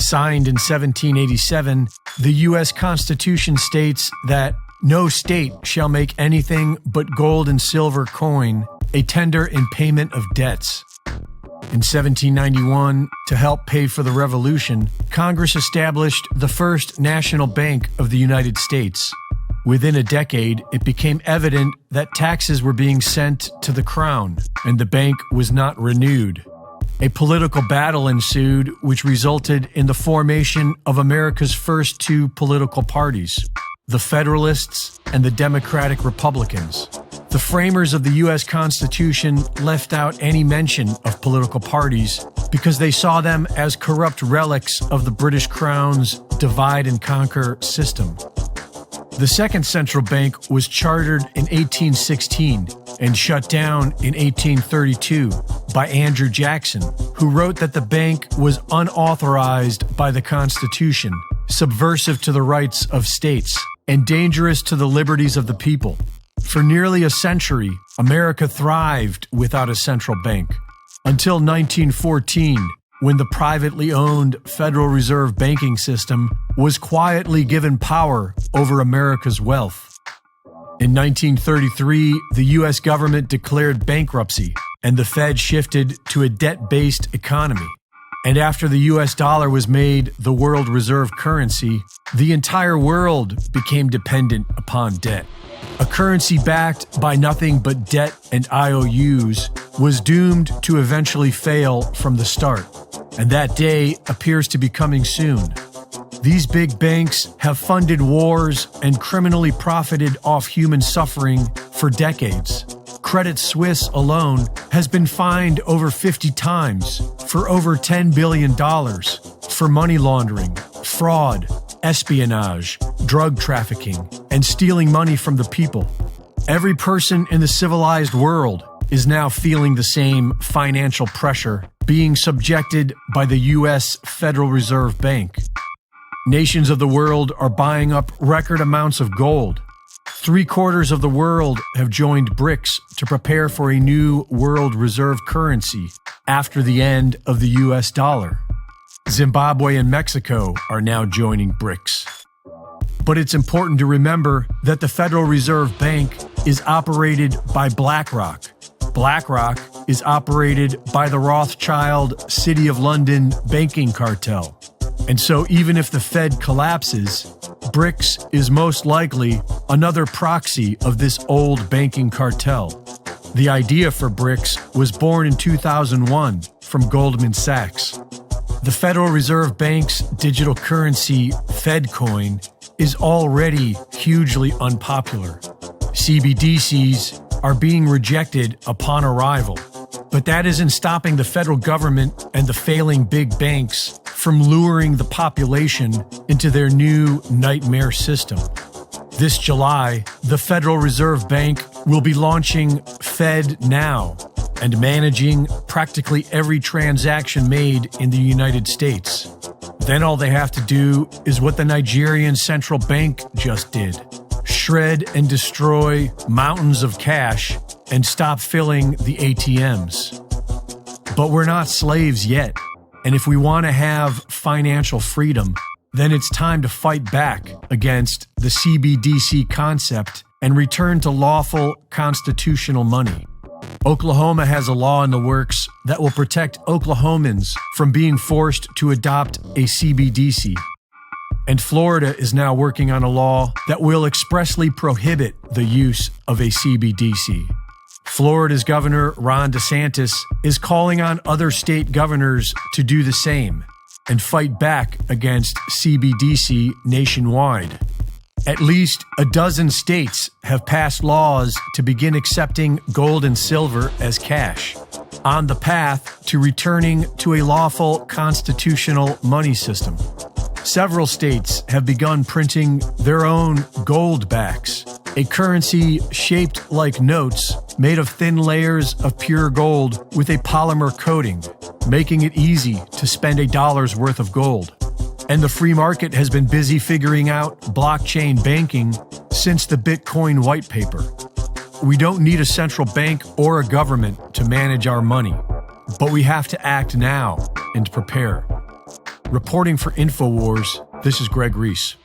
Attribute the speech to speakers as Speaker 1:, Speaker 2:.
Speaker 1: Signed in 1787, the U.S. Constitution states that no state shall make anything but gold and silver coin a tender in payment of debts. In 1791, to help pay for the Revolution, Congress established the first national bank of the United States. Within a decade, it became evident that taxes were being sent to the Crown, and the bank was not renewed. A political battle ensued, which resulted in the formation of America's first two political parties, the Federalists and the Democratic Republicans. The framers of the U.S. Constitution left out any mention of political parties because they saw them as corrupt relics of the British Crown's divide-and-conquer system. The second central bank was chartered in 1816 and shut down in 1832 by Andrew Jackson, who wrote that the bank was unauthorized by the Constitution, subversive to the rights of states, and dangerous to the liberties of the people. For nearly a century, America thrived without a central bank, until 1914, when the privately owned Federal Reserve banking system was quietly given power over America's wealth. In 1933, the U.S. government declared bankruptcy, and the Fed shifted to a debt-based economy. And after the U.S. dollar was made the world reserve currency, the entire world became dependent upon debt. A currency backed by nothing but debt and IOUs was doomed to eventually fail from the start, and that day appears to be coming soon. These big banks have funded wars and criminally profited off human suffering for decades. Credit Suisse alone has been fined over 50 times for over $10 billion for money laundering, fraud, espionage, drug trafficking, and stealing money from the people. Every person in the civilized world is now feeling the same financial pressure, being subjected by the U.S. Federal Reserve Bank. Nations of the world are buying up record amounts of gold. 3/4 of the world have joined BRICS to prepare for a new world reserve currency after the end of the U.S. dollar. Zimbabwe and Mexico are now joining BRICS. But it's important to remember that the Federal Reserve Bank is operated by BlackRock. BlackRock is operated by the Rothschild City of London banking cartel. And so even if the Fed collapses, BRICS is most likely another proxy of this old banking cartel. The idea for BRICS was born in 2001 from Goldman Sachs. The Federal Reserve Bank's digital currency, FedCoin, is already hugely unpopular. CBDCs are being rejected upon arrival, but that isn't stopping the federal government and the failing big banks from luring the population into their new nightmare system. This July, the Federal Reserve Bank will be launching FedNow and managing practically every transaction made in the United States. Then all they have to do is what the Nigerian central bank just did: shred and destroy mountains of cash and stop filling the ATMs. But we're not slaves yet. And if we want to have financial freedom, then it's time to fight back against the CBDC concept and return to lawful constitutional money. Oklahoma has a law in the works that will protect Oklahomans from being forced to adopt a CBDC. And Florida is now working on a law that will expressly prohibit the use of a CBDC. Florida's Governor Ron DeSantis is calling on other state governors to do the same and fight back against CBDC nationwide. At least a dozen states have passed laws to begin accepting gold and silver as cash, on the path to returning to a lawful constitutional money system. Several states have begun printing their own gold backs, a currency shaped like notes made of thin layers of pure gold with a polymer coating, making it easy to spend $1's worth of gold. And the free market has been busy figuring out blockchain banking since the Bitcoin white paper. We don't need a central bank or a government to manage our money, but we have to act now and prepare. Reporting for InfoWars, this is Greg Reese.